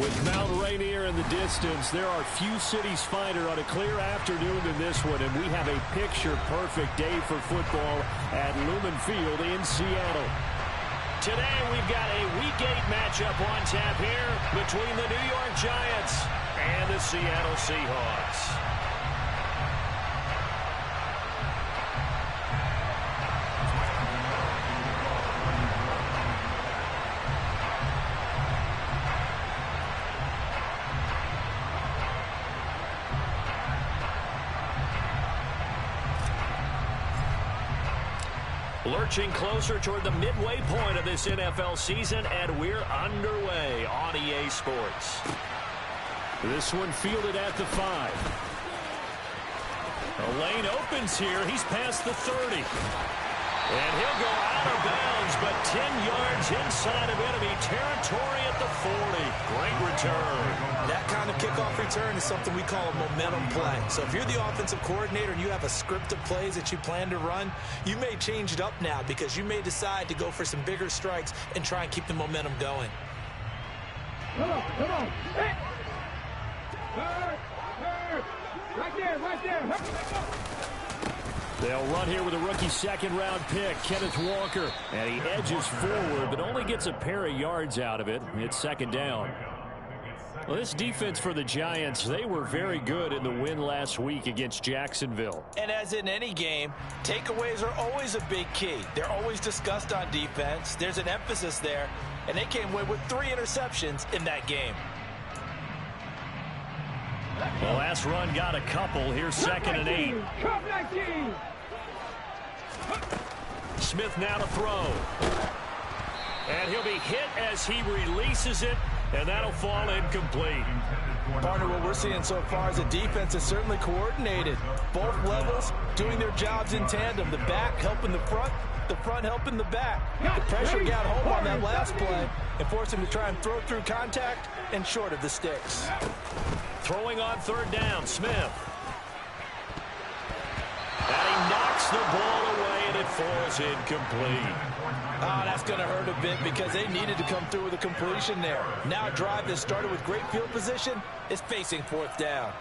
With Mount Rainier in the distance, there are few cities finer on a clear afternoon than this one, and we have a picture-perfect day for football at Lumen Field in Seattle. Today, we've got a Week 8 matchup on tap here between the New York Giants and the Seattle Seahawks. Lurching closer toward the midway point of this NFL season, and we're underway on EA Sports. This one fielded at the 5. A lane opens here. He's past the 30. And he'll go out of bounds, but 10 yards inside of enemy territory at the 40. Great return. That kind of kickoff return is something we call a momentum play. So if you're the offensive coordinator and you have a script of plays that you plan to run, you may change it up now because you may decide to go for some bigger strikes and try and keep the momentum going. Come on. Hey. Right there. They'll run here with a rookie second-round pick, Kenneth Walker. And he edges forward, but only gets a pair of yards out of it. It's second down. Well, this defense for the Giants, they were very good in the win last week against Jacksonville. And as in any game, takeaways are always a big key. They're always discussed on defense. There's an emphasis there, and they came away with 3 interceptions in that game. The last run got a couple. Here's second and 8. Smith now to throw. And he'll be hit as he releases it, and that'll fall incomplete. Partner, what we're seeing so far is the defense is certainly coordinated. Both levels doing their jobs in tandem. The back helping the front helping the back. The pressure got home on that last play and forced him to try and throw through contact and short of the sticks. Throwing on third down, Smith. And he knocks the ball away, and it falls incomplete. Oh, that's going to hurt a bit because they needed to come through with a completion there. Now a drive that started with great field position is facing fourth down.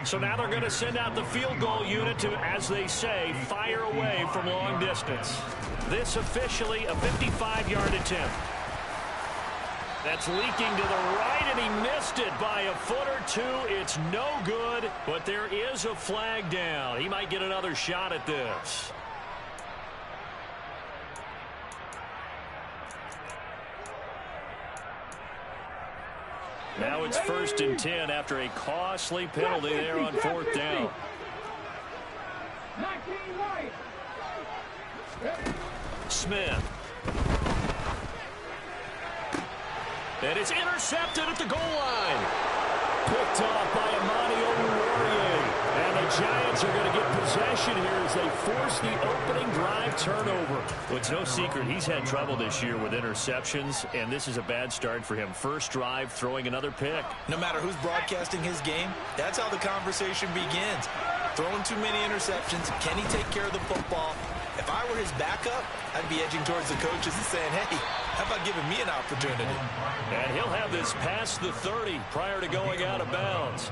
So now they're going to send out the field goal unit to, as they say, fire away from long distance. This officially a 55-yard attempt. That's leaking to the right, and he missed it by a foot or two. It's no good, but there is a flag down. He might get another shot at this. Now it's 1st and 10 after a costly penalty there on fourth down. Smith. And it's intercepted at the goal line. Picked off by Amani Oruwariye. And the Giants are going to get possession here as they force the opening drive turnover. Well, it's no secret he's had trouble this year with interceptions, and this is a bad start for him. First drive, throwing another pick. No matter who's broadcasting his game, that's how the conversation begins. Throwing too many interceptions. Can he take care of the football? If I were his backup, I'd be edging towards the coaches and saying, hey, how about giving me an opportunity? And he'll have this past the 30 prior to going out of bounds.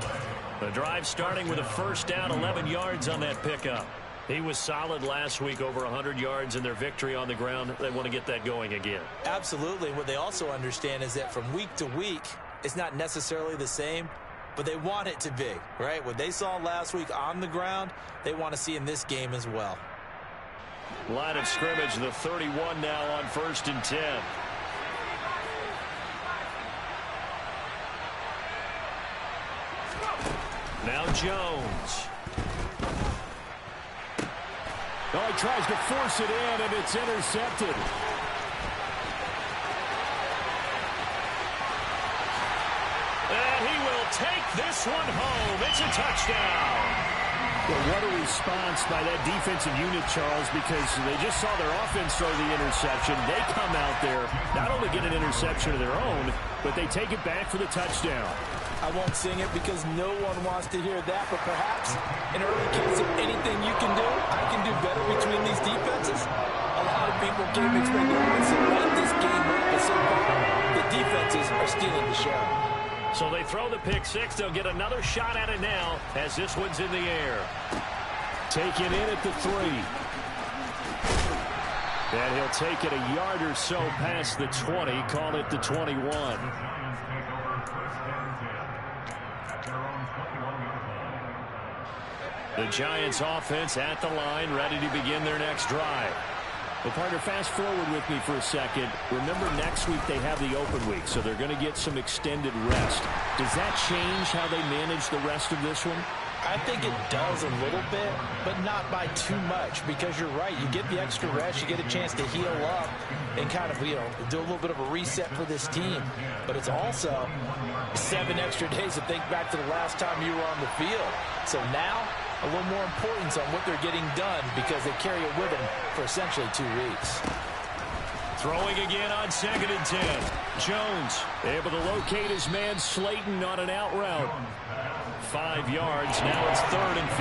The drive starting with a first down, 11 yards on that pickup. He was solid last week, over 100 yards in their victory on the ground. They want to get that going again. Absolutely. What they also understand is that from week to week, it's not necessarily the same, but they want it to be, right? What they saw last week on the ground, they want to see in this game as well. Line of scrimmage, the 31 now on 1st and 10. Now Jones. Oh, he tries to force it in, and it's intercepted. And he will take this one home. It's a touchdown. Well, what a response by that defensive unit, Charles, because they just saw their offense throw the interception. They come out there, not only get an interception of their own, but they take it back for the touchdown. I won't sing it because no one wants to hear that, but perhaps in early case of anything you can do, I can do better between these defenses. Allow lot of people came expecting offense to light this game up, but so far, the defenses are stealing the show. So they throw the pick six. They'll get another shot at it now as this one's in the air. Taken in at the 3. And he'll take it a yard or so past the 20. Call it the 21. The Giants offense at the line, ready to begin their next drive. Well, partner, fast forward with me for a second. Remember, next week they have the open week, so they're going to get some extended rest. Does that change how they manage the rest of this one? I think it does a little bit, but not by too much, because you're right. You get the extra rest, you get a chance to heal up and kind of, do a little bit of a reset for this team. But it's also 7 extra days to think back to the last time you were on the field. So now, a little more importance on what they're getting done because they carry it with them for essentially 2 weeks. Throwing again on 2nd and 10. Jones able to locate his man Slayton on an out route. 5 yards. Now it's 3rd and 5.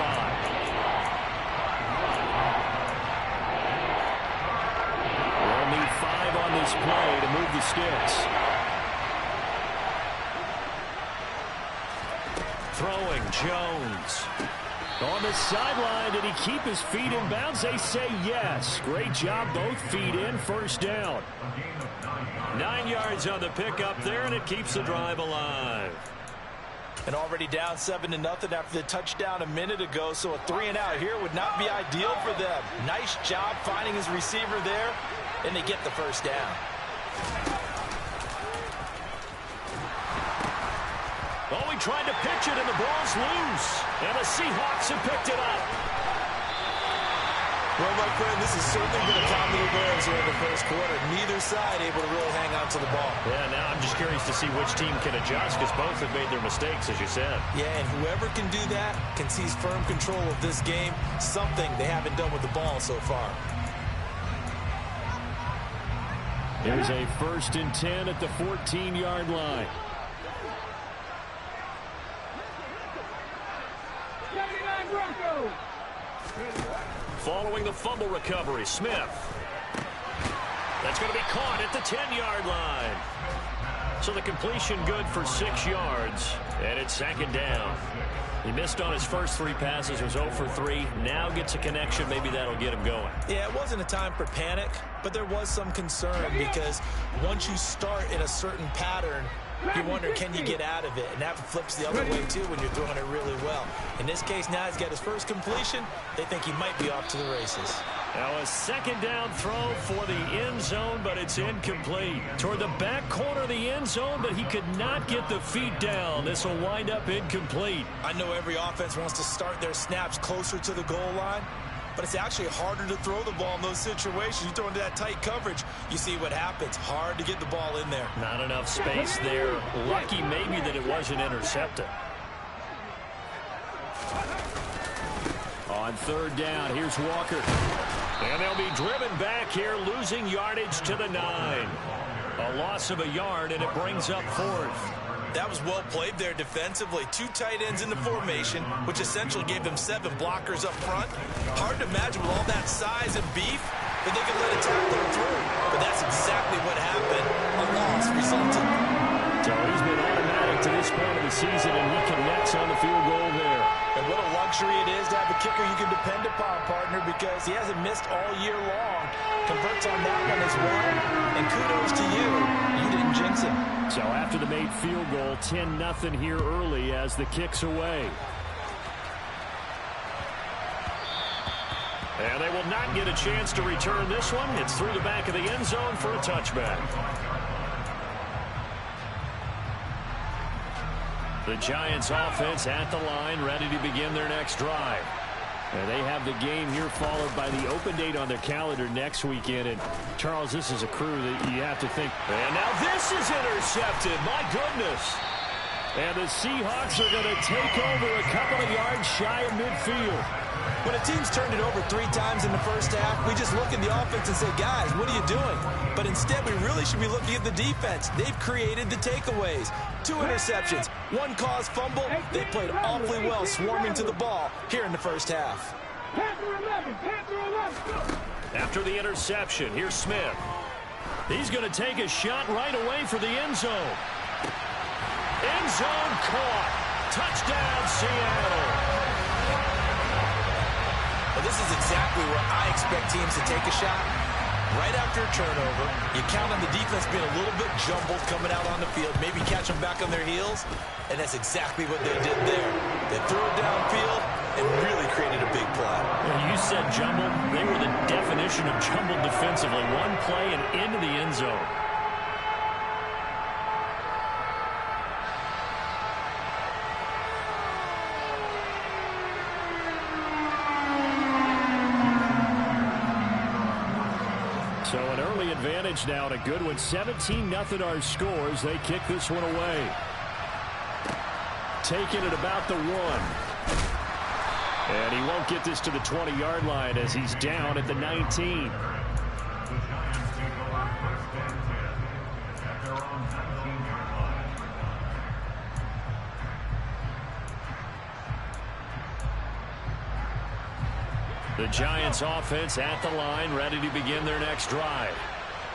They'll need 5 on this play to move the sticks. Throwing Jones. On the sideline, did he keep his feet in bounds? They say yes. Great job, both feet in, 1st down. 9 yards on the pickup there, and it keeps the drive alive. And already down 7-0 after the touchdown a minute ago, so a 3-and-out here would not be ideal for them. Nice job finding his receiver there, and they get the 1st down. Oh, he tried to pitch it, and the ball's loose. And the Seahawks have picked it up. Well, my friend, this has certainly been a time of the Bears here in the 1st quarter. Neither side able to really hang on to the ball. Yeah, now I'm just curious to see which team can adjust, because both have made their mistakes, as you said. Yeah, and whoever can do that can seize firm control of this game, something they haven't done with the ball so far. There's a 1st and 10 at the 14-yard line. Following the fumble recovery, Smith. That's going to be caught at the 10-yard line. So the completion good for 6 yards, and it's 2nd down. He missed on his first 3 passes, was 0 for 3. Now gets a connection. Maybe that'll get him going. Yeah, it wasn't a time for panic, but there was some concern because once you start in a certain pattern, you wonder, can you get out of it? And that flips the other way, too, when you're throwing it really well. In this case, now he's got his first completion. They think he might be off to the races. Now a 2nd down throw for the end zone, but it's incomplete. Toward the back corner of the end zone, but he could not get the feet down. This will wind up incomplete. I know every offense wants to start their snaps closer to the goal line, but it's actually harder to throw the ball in those situations. You throw into that tight coverage, you see what happens. Hard to get the ball in there. Not enough space there. Lucky maybe that it wasn't intercepted. On 3rd down, here's Walker. And they'll be driven back here, losing yardage to the 9. A loss of a yard, and it brings up 4th. That was well played there defensively. 2 tight ends in the formation, which essentially gave them 7 blockers up front. Hard to imagine with all that size and beef that they could let a tackler through. But that's exactly what happened. A loss resulted. So he's been automatic to this point of the season, and he connects on the field goal there. And what a luxury it is to have a kicker you can depend upon, partner, because he hasn't missed all year long. Converts on that one as well. And kudos to you. You didn't jinx him. So after the made field goal, 10-0 here early as the kick's away. And they will not get a chance to return this one. It's through the back of the end zone for a touchback. The Giants offense at the line, ready to begin their next drive. And they have the game here followed by the open date on their calendar next weekend. And, Charles, this is a crew that you have to think. And now this is intercepted. My goodness. And the Seahawks are going to take over a couple of yards shy of midfield. When a team's turned it over 3 times in the first half, we just look at the offense and say, guys, what are you doing? But instead, we really should be looking at the defense. They've created the takeaways. 2 interceptions, 1 caused fumble. They played awfully well swarming to the ball here in the first half. Panther 11, Panther 11. After the interception, here's Smith. He's going to take a shot right away for the end zone. End zone caught. Touchdown, Seattle. Well, this is exactly where I expect teams to take a shot. Right after a turnover, you count on the defense being a little bit jumbled coming out on the field, maybe catch them back on their heels, and that's exactly what they did there. They threw it downfield and really created a big play. You said jumbled. They were the definition of jumbled defensively. One play and into the end zone. So an early advantage now and a good one. 17-0 our scores. They kick this one away. Taking it about the 1. And he won't get this to the 20-yard line as he's down at the 19. The Giants offense at the line, ready to begin their next drive.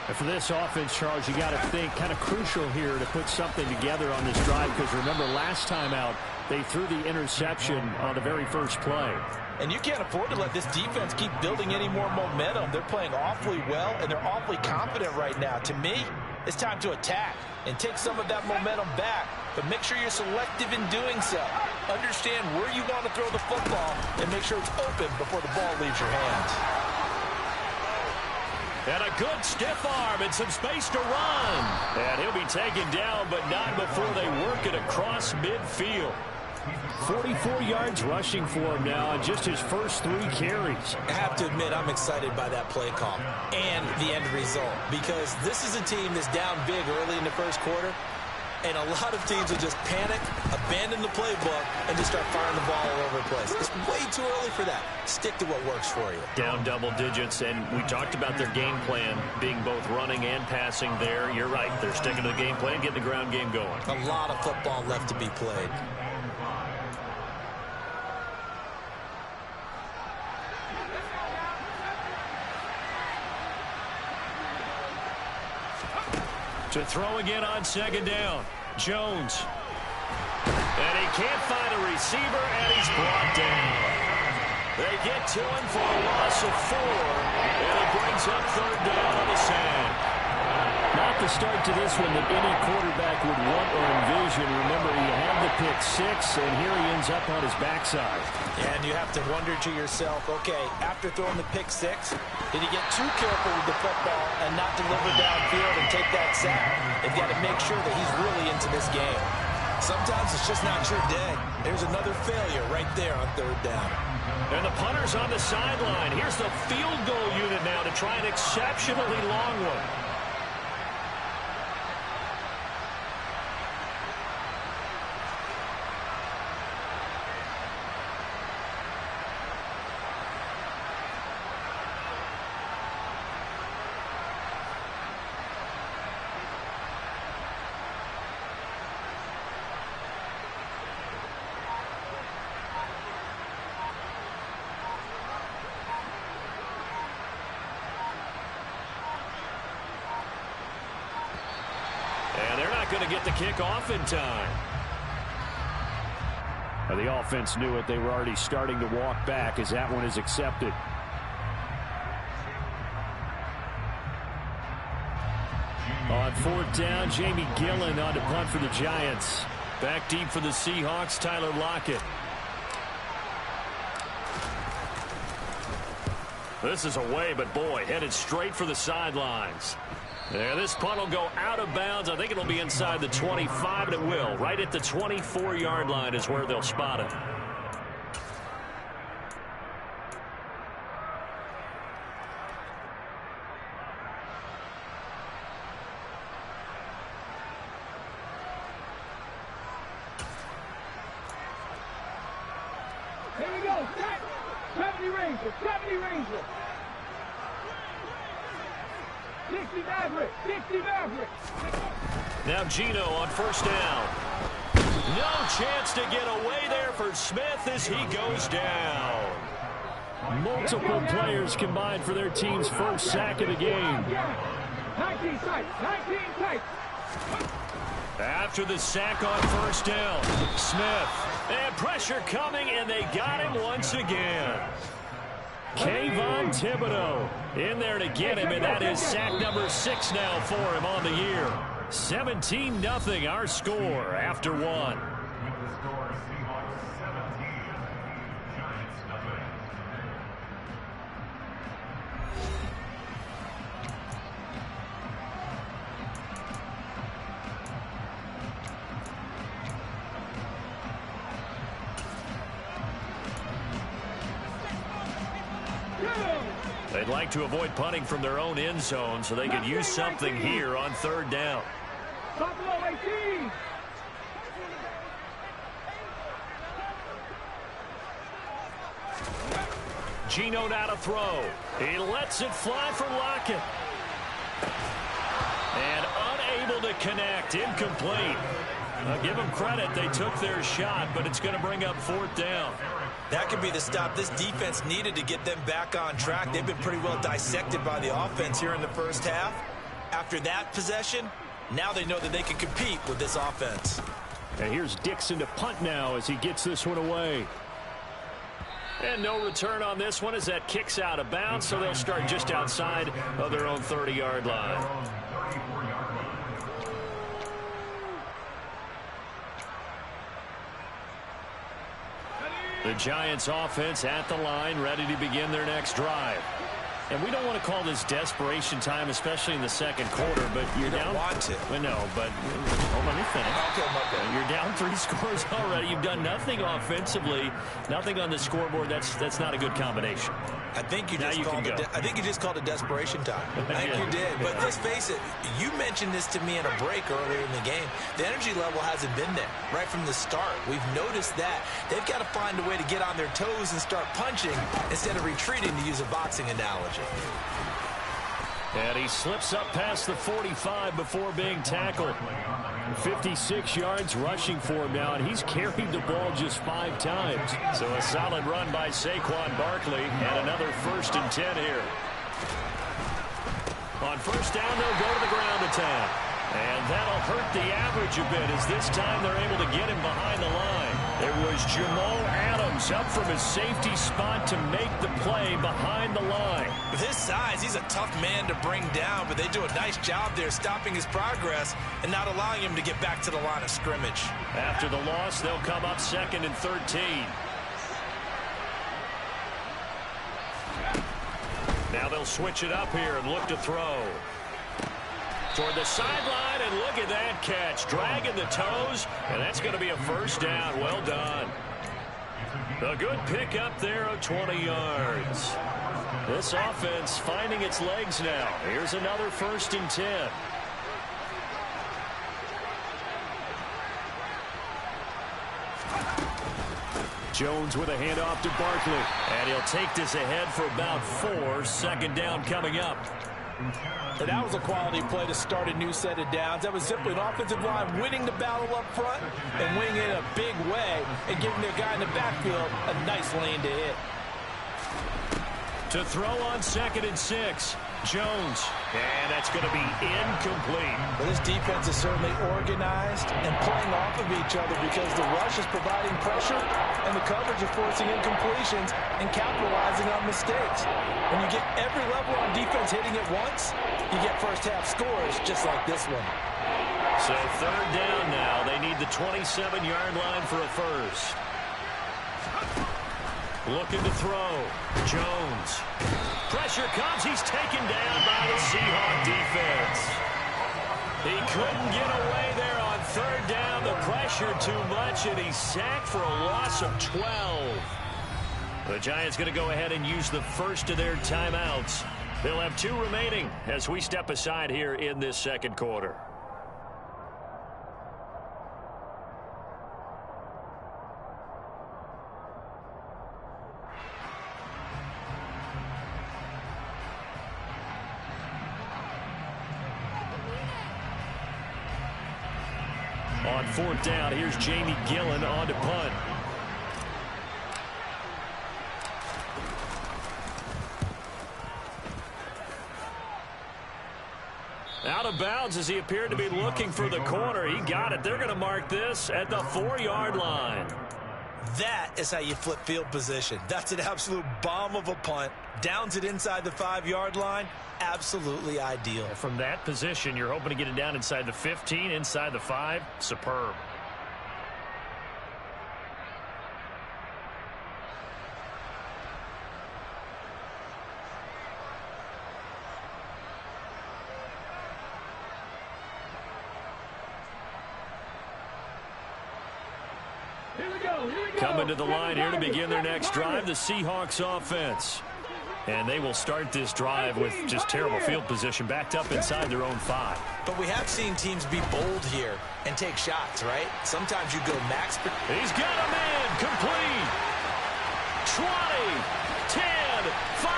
And for this offense, Charles, you got to think kind of crucial here to put something together on this drive, because remember last time out they threw the interception on the very first play. And you can't afford to let this defense keep building any more momentum. They're playing awfully well, and they're awfully confident right now. To me, it's time to attack and take some of that momentum back, but make sure you're selective in doing so. Understand where you want to throw the football and make sure it's open before the ball leaves your hands. And a good stiff arm and some space to run. And he'll be taken down, but not before they work it across midfield. 44 yards rushing for him now on just his first 3 carries. I have to admit, I'm excited by that play call and the end result, because this is a team that's down big early in the first quarter, and a lot of teams will just panic, abandon the playbook, and just start firing the ball all over the place. It's way too early for that. Stick to what works for you. Down double digits, and we talked about their game plan being both running and passing there. You're right. They're sticking to the game plan, getting the ground game going. A lot of football left to be played. To throw again on second down. Jones. And he can't find a receiver, and he's brought down. They get to him for a loss of 4, and it brings up third down on the sand. Not the start to this one that any quarterback would want or envision. Remember, he had the pick 6, and here he ends up on his backside. And you have to wonder to yourself, okay, after throwing the pick 6, did he get too careful with the football and not deliver downfield and take that sack? They've got to make sure that he's really into this game. Sometimes it's just not your day. There's another failure right there on third down. And the punter's on the sideline. Here's the field goal unit now to try an exceptionally long one. Going to get the kick off in time. The offense knew it. They were already starting to walk back as that one is accepted. On 4th down, Jamie Gillen on to punt for the Giants. Back deep for the Seahawks, Tyler Lockett. This is away, but boy, headed straight for the sidelines. Yeah, this punt will go out of bounds. I think it'll be inside the 25, and it will. Right at the 24-yard line is where they'll spot it. Here we go. 70 Ranger. 70 Ranger. 60 Maverick. 60 Maverick. Now Gino on 1st down. No chance to get away there for Smith as he goes down. Multiple players combined for their team's first sack of the game. 19 sight, 19 sight. After the sack on first down, Smith. And pressure coming, and they got him once again. Kayvon Thibodeaux in there to get him, and that is sack number 6 now for him on the year. 17-0 our score after 1. They'd like to avoid punting from their own end zone so they could use something here on third down. Buffalo 18. Geno now to throw. He lets it fly for Lockett. And unable to connect. Incomplete. I'll give them credit. They took their shot, but it's going to bring up fourth down. That could be the stop this defense needed to get them back on track. They've been pretty well dissected by the offense here in the first half. After that possession, now they know that they can compete with this offense. And here's Dixon to punt now as he gets this one away. And no return on this one as that kicks out of bounds, so they'll start just outside of their own 30-yard line. The Giants offense at the line, ready to begin their next drive. And we don't want to call this desperation time, especially in the second quarter, but you're down. Want to. Well, no, but hold on, let me finish. Okay, my bad. You're down 3 scores already. You've done nothing offensively, nothing on the scoreboard. That's not a good combination. I think you just called it desperation time. I think you did. But let's face it, you mentioned this to me in a break earlier in the game. The energy level hasn't been there right from the start. We've noticed that. They've got to find a way to get on their toes and start punching instead of retreating, to use a boxing analogy. And he slips up past the 45 before being tackled. 56 yards rushing for him now, and he's carried the ball just 5 times. So a solid run by Saquon Barkley, and another 1st and 10 here. On first down, they'll go to the ground attack. And that'll hurt the average a bit, as this time they're able to get him behind the line. It was Jamal Adams up from his safety spot to make the play behind the line. With his size, he's a tough man to bring down, but they do a nice job there stopping his progress and not allowing him to get back to the line of scrimmage. After the loss, they'll come up 2nd and 13. Now they'll switch it up here and look to throw. Toward the sideline, and look at that catch. Dragging the toes, and that's going to be a first down. Well done. A good pick up there of 20 yards. This offense finding its legs now. Here's another 1st and 10. Jones with a handoff to Barkley. And he'll take this ahead for about 4. 2nd down coming up. And that was a quality play to start a new set of downs. That was simply an offensive line winning the battle up front and winning it in a big way and giving their guy in the backfield a nice lane to hit. To throw on 2nd and 6. Jones. And that's going to be incomplete. Well, this defense is certainly organized and playing off of each other because the rush is providing pressure and the coverage is forcing incompletions and capitalizing on mistakes. When you get every level on defense hitting at once, you get first-half scores just like this one. So 3rd down now. They need the 27-yard line for a first. Looking to throw. Jones. Pressure comes. He's taken down by the Seahawk defense. He couldn't get away there on 3rd down. The pressure too much, and he's sacked for a loss of 12. The Giants going to go ahead and use the first of their timeouts. They'll have 2 remaining as we step aside here in this second quarter. On 4th down, here's Jamie Gillen on to punt. Out of bounds as he appeared to be looking for the corner. He got it. They're going to mark this at the 4-yard line. That is how you flip field position. That's an absolute bomb of a punt. Downs it inside the 5-yard line. Absolutely ideal. From that position, you're hoping to get it down inside the 15, inside the 5. Superb. Coming to the line here to begin their next drive, the Seahawks offense. And they will start this drive with just terrible field position, backed up inside their own 5. But we have seen teams be bold here and take shots, right? Sometimes you go max. He's got a man complete. 20, 10, 5,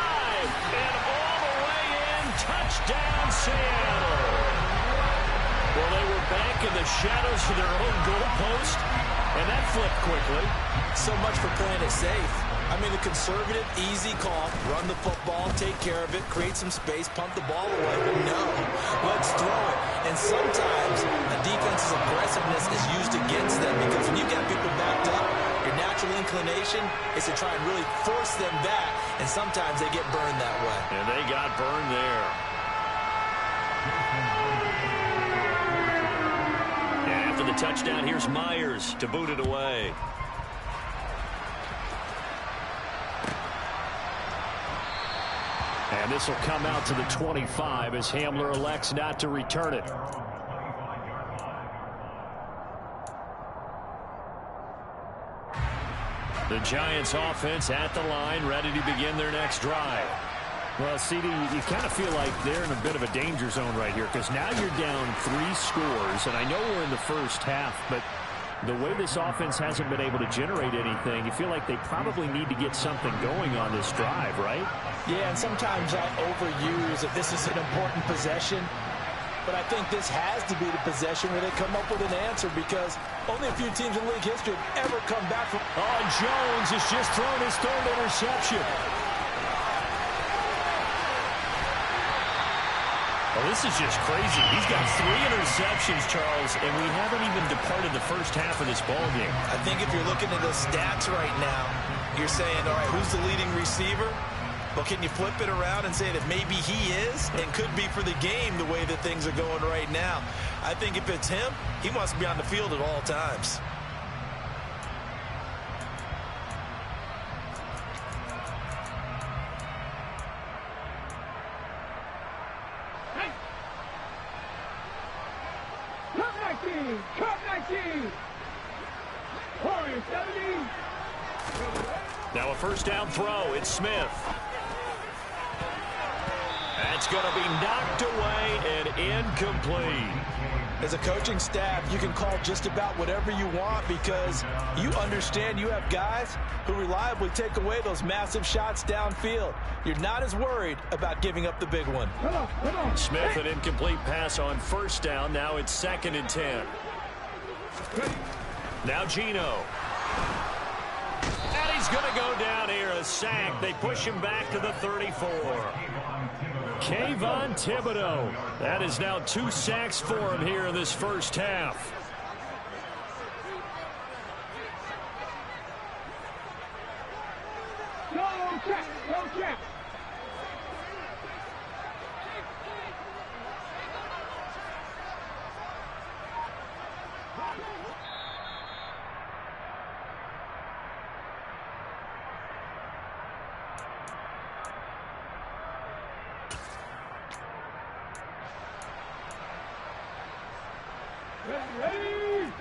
and all the way in. Touchdown, Seattle. Well, they were back in the shadows of their own goalpost, and that flipped quickly. So much for playing it safe. I mean, a conservative, easy call. Run the football, take care of it, create some space, pump the ball away. But no, let's throw it. And sometimes a defense's aggressiveness is used against them because when you get people backed up, your natural inclination is to try and really force them back, and sometimes they get burned that way. And they got burned there. And after the touchdown, here's Myers to boot it away. And this will come out to the 25 as Hamler elects not to return it. The Giants offense at the line, ready to begin their next drive. Well, CD, you kind of feel like they're in a bit of a danger zone right here because now you're down 3 scores, and I know we're in the first half, but the way this offense hasn't been able to generate anything, you feel like they probably need to get something going on this drive, right? Yeah, and sometimes I overuse that this is an important possession, but I think this has to be the possession where they come up with an answer because only a few teams in league history have ever come back from. Oh, Jones has just thrown his 3rd interception. Well, this is just crazy. He's got 3 interceptions, Charles, and we haven't even departed the first half of this ballgame. I think if you're looking at the stats right now, you're saying, all right, who's the leading receiver? Well, can you flip it around and say that maybe he is and could be for the game the way that things are going right now? I think if it's him, he must be on the field at all times. Now a first down throw. It's Smith. That's going to be knocked away and incomplete. As a coaching staff, you can call just about whatever you want because you understand you have guys who reliably take away those massive shots downfield. You're not as worried about giving up the big one. Smith, an incomplete pass on first down. Now it's 2nd and 10. Now Geno. And he's going to go down here, a sack. They push him back to the 34. Kayvon Thibodeaux. That is now 2 sacks for him here in this first half. Go check, go check. Ready!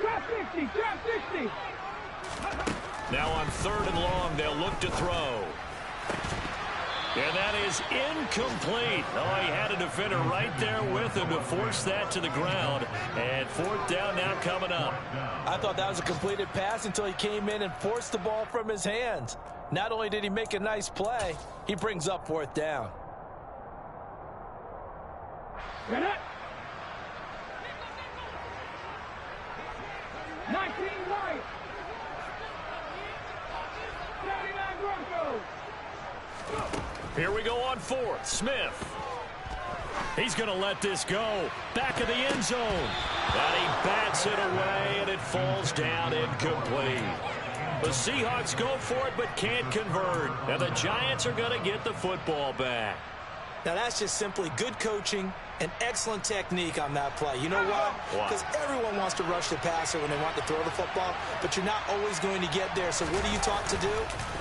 Drop 60, drop 60! Now on 3rd and long, they'll look to throw. And that is incomplete. Oh, he had a defender right there with him to force that to the ground. And 4th down now coming up. I thought that was a completed pass until he came in and forced the ball from his hands. Not only did he make a nice play, he brings up 4th down. Get it! 19 white! 79 Broncos! Here we go on fourth. Smith. He's going to let this go. Back of the end zone. And he bats it away, and it falls down incomplete. The Seahawks go for it, but can't convert. And the Giants are going to get the football back. Now, that's just simply good coaching and excellent technique on that play. You know why? Because everyone wants to rush the passer when they want to throw the football, but you're not always going to get there. So what are you taught to do?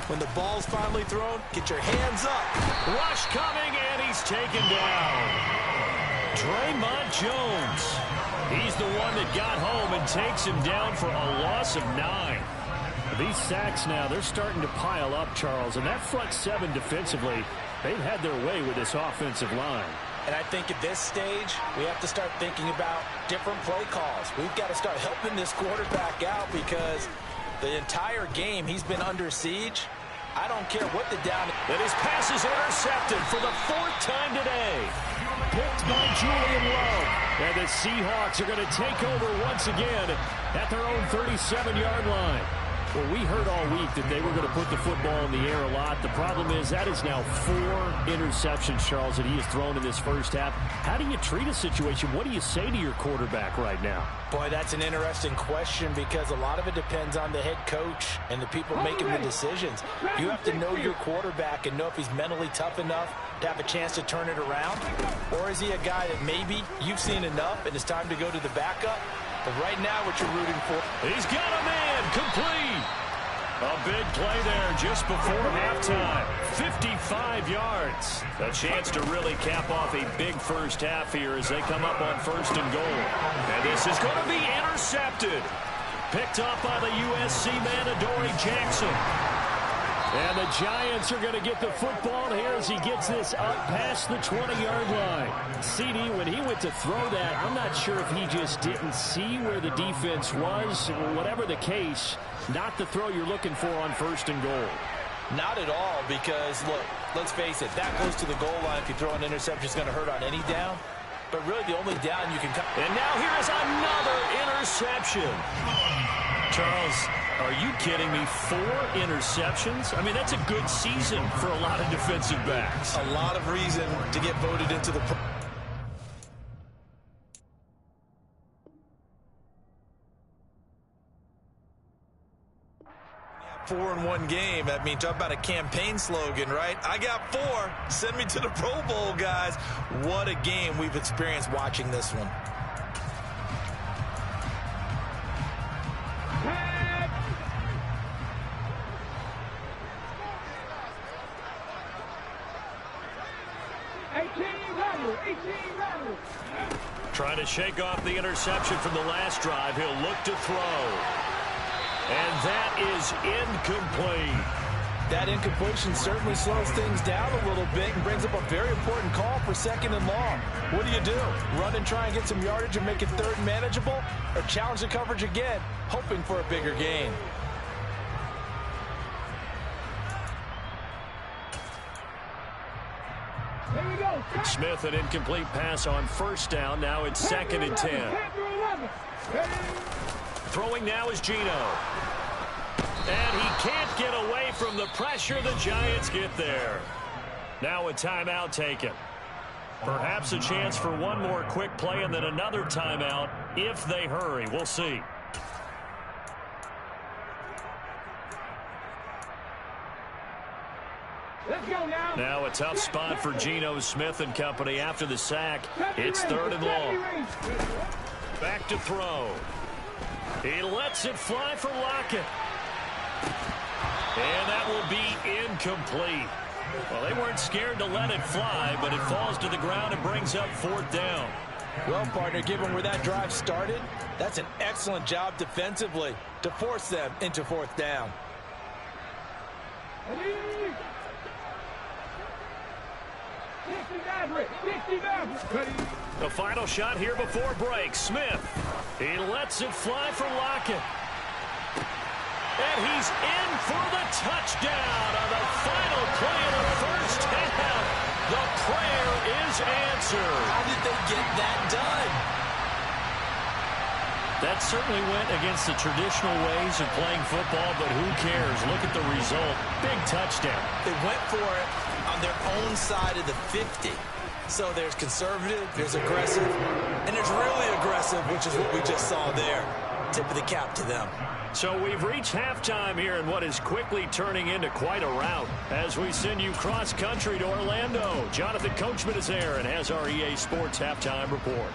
When the ball's finally thrown, get your hands up. Rush coming, and he's taken down. Draymond Jones. He's the one that got home and takes him down for a loss of 9. These sacks now, they're starting to pile up, Charles, and that front seven defensively, they've had their way with this offensive line. And I think at this stage, we have to start thinking about different play calls. We've got to start helping this quarterback out because the entire game he's been under siege. I don't care what the down is. And his pass is intercepted for the 4th time today. Picked by Julian Love. And the Seahawks are going to take over once again at their own 37-yard line. Well, we heard all week that they were going to put the football in the air a lot. The problem is that is now 4 interceptions, Charles, that he has thrown in this first half. How do you treat a situation? What do you say to your quarterback right now? Boy, that's an interesting question because a lot of it depends on the head coach and the people making the decisions. You have to know your quarterback and know if he's mentally tough enough to have a chance to turn it around. Or is he a guy that maybe you've seen enough and it's time to go to the backup? But right now, what you're rooting for. He's got a man complete. A big play there just before halftime. 55 yards. A chance to really cap off a big first half here as they come up on 1st and goal. And this is going to be intercepted. Picked up by the USC man, Adoree Jackson. And the Giants are going to get the football here as he gets this up past the 20-yard line. CD, when he went to throw that, I'm not sure if he just didn't see where the defense was. Whatever the case, not the throw you're looking for on 1st and goal. Not at all because, look, let's face it, that goes to the goal line. If you throw an interception, it's going to hurt on any down. But really, the only down you can come. And now here is another interception. Charles, are you kidding me? 4 interceptions? I mean, that's a good season for a lot of defensive backs. A lot of reason to get voted into the... 4 in one game. That means talk about a campaign slogan, right? I got 4. Send me to the Pro Bowl, guys. What a game we've experienced watching this one. Trying to shake off the interception from the last drive. He'll look to throw. And that is incomplete. That incompletion certainly slows things down a little bit and brings up a very important call for 2nd and long. What do? Run and try and get some yardage and make it 3rd and manageable? Or challenge the coverage again, hoping for a bigger gain? Smith, an incomplete pass on 1st down. Now it's 2nd and 10. Throwing now is Geno. And he can't get away from the pressure. The Giants get there. Now a timeout taken. Perhaps a chance for one more quick play and then another timeout if they hurry. We'll see. Let's go now. Now a tough spot for Geno Smith and company after the sack. It's 3rd and long. Back to throw. He lets it fly for Lockett. And that will be incomplete. Well, they weren't scared to let it fly, but it falls to the ground and brings up 4th down. Well, partner, given where that drive started, that's an excellent job defensively to force them into 4th down. The final shot here before break. Smith. He lets it fly for Lockett. And he's in for the touchdown on the final play of the first half. The prayer is answered. How did they get that done? That certainly went against the traditional ways of playing football, but who cares? Look at the result. Big touchdown. They went for it on their own side of the 50. So there's conservative, there's aggressive, and there's really aggressive, which is what we just saw there. Tip of the cap to them. So we've reached halftime here in what is quickly turning into quite a rout as we send you cross-country to Orlando. Jonathan Coachman is there and has our EA Sports halftime report.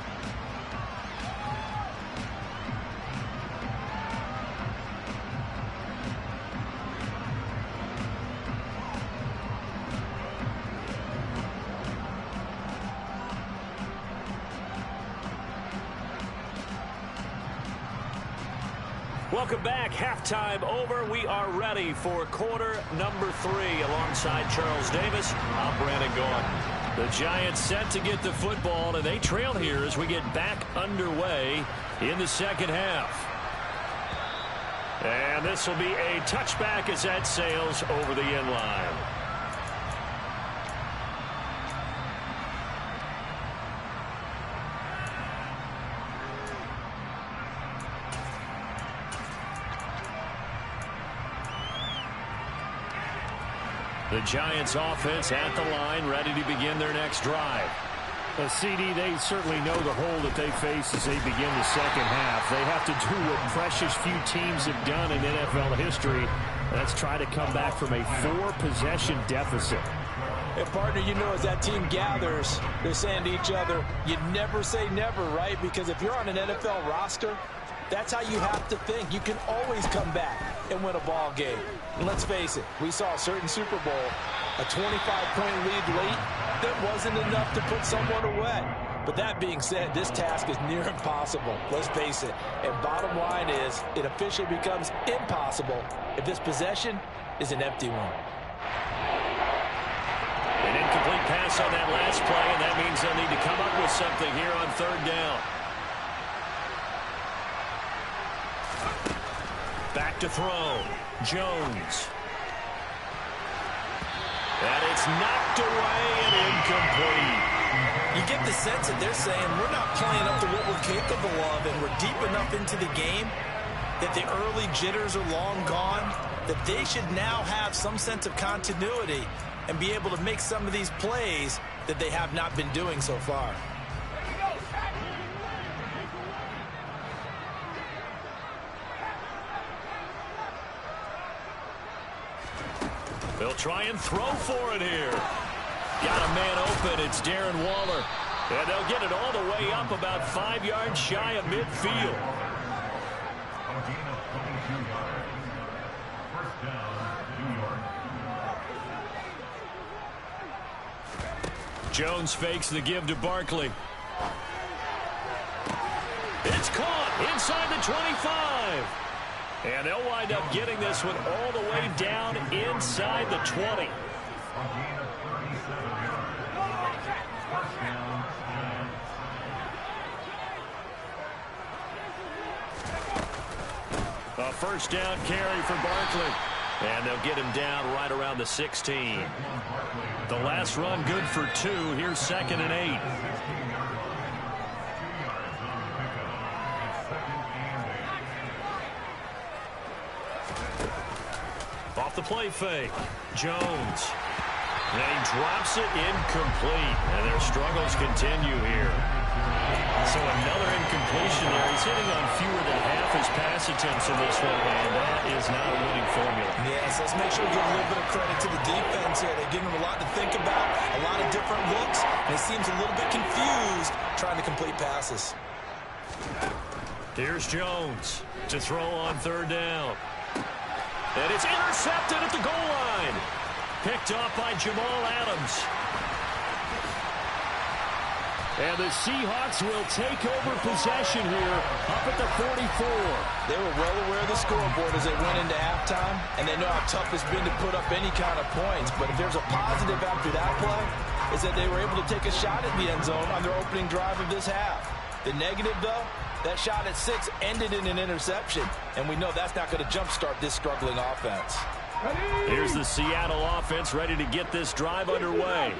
Welcome back. Halftime over. We are ready for quarter number 3. Alongside Charles Davis, I'm Brandon Gaudin. The Giants set to get the football, and they trail here as we get back underway in the second half. And this will be a touchback as that sails over the end line. The Giants offense at the line, ready to begin their next drive. CD, they certainly know the hole that they face as they begin the second half. They have to do what precious few teams have done in NFL history. That's try to come back from a 4-possession deficit. And partner, you know, as that team gathers, they're saying to each other, you never say never, right? Because if you're on an NFL roster, that's how you have to think. You can always come back and win a ball game. And let's face it, we saw a certain Super Bowl, a 25-point lead late that wasn't enough to put someone away. But that being said, this task is near impossible. Let's face it. And bottom line is, it officially becomes impossible if this possession is an empty one. An incomplete pass on that last play, and that means they'll need to come up with something here on third down. Back to throw. Jones. And it's knocked away and incomplete. You get the sense that they're saying we're not playing up to what we're capable of, and we're deep enough into the game that the early jitters are long gone, that they should now have some sense of continuity and be able to make some of these plays that they have not been doing so far. They'll try and throw for it here. Got a man open. It's Darren Waller. And they'll get it all the way up about 5 yards shy of midfield. Jones fakes the give to Barkley. It's caught inside the 25. And they'll wind up getting this one all the way down inside the 20. A first down carry for Barkley. And they'll get him down right around the 16. The last run good for 2. Here's 2nd and 8. Off the play fake. Jones. And he drops it incomplete. And their struggles continue here. So another incompletion there. He's hitting on fewer than half his pass attempts in this one, and that is not a winning formula. Yes, let's make sure we give a little bit of credit to the defense here. They're giving them a lot to think about, a lot of different looks, and it seems a little bit confused trying to complete passes. Here's Jones to throw on third down. And it's intercepted at the goal line. Picked off by Jamal Adams. And the Seahawks will take over possession here up at the 44. They were well aware of the scoreboard as they went into halftime, and they know how tough it's been to put up any kind of points. But if there's a positive after that play, is that they were able to take a shot at the end zone on their opening drive of this half. The negative, though, that shot at 6 ended in an interception, and we know that's not going to jumpstart this struggling offense. Here's the Seattle offense ready to get this drive underway.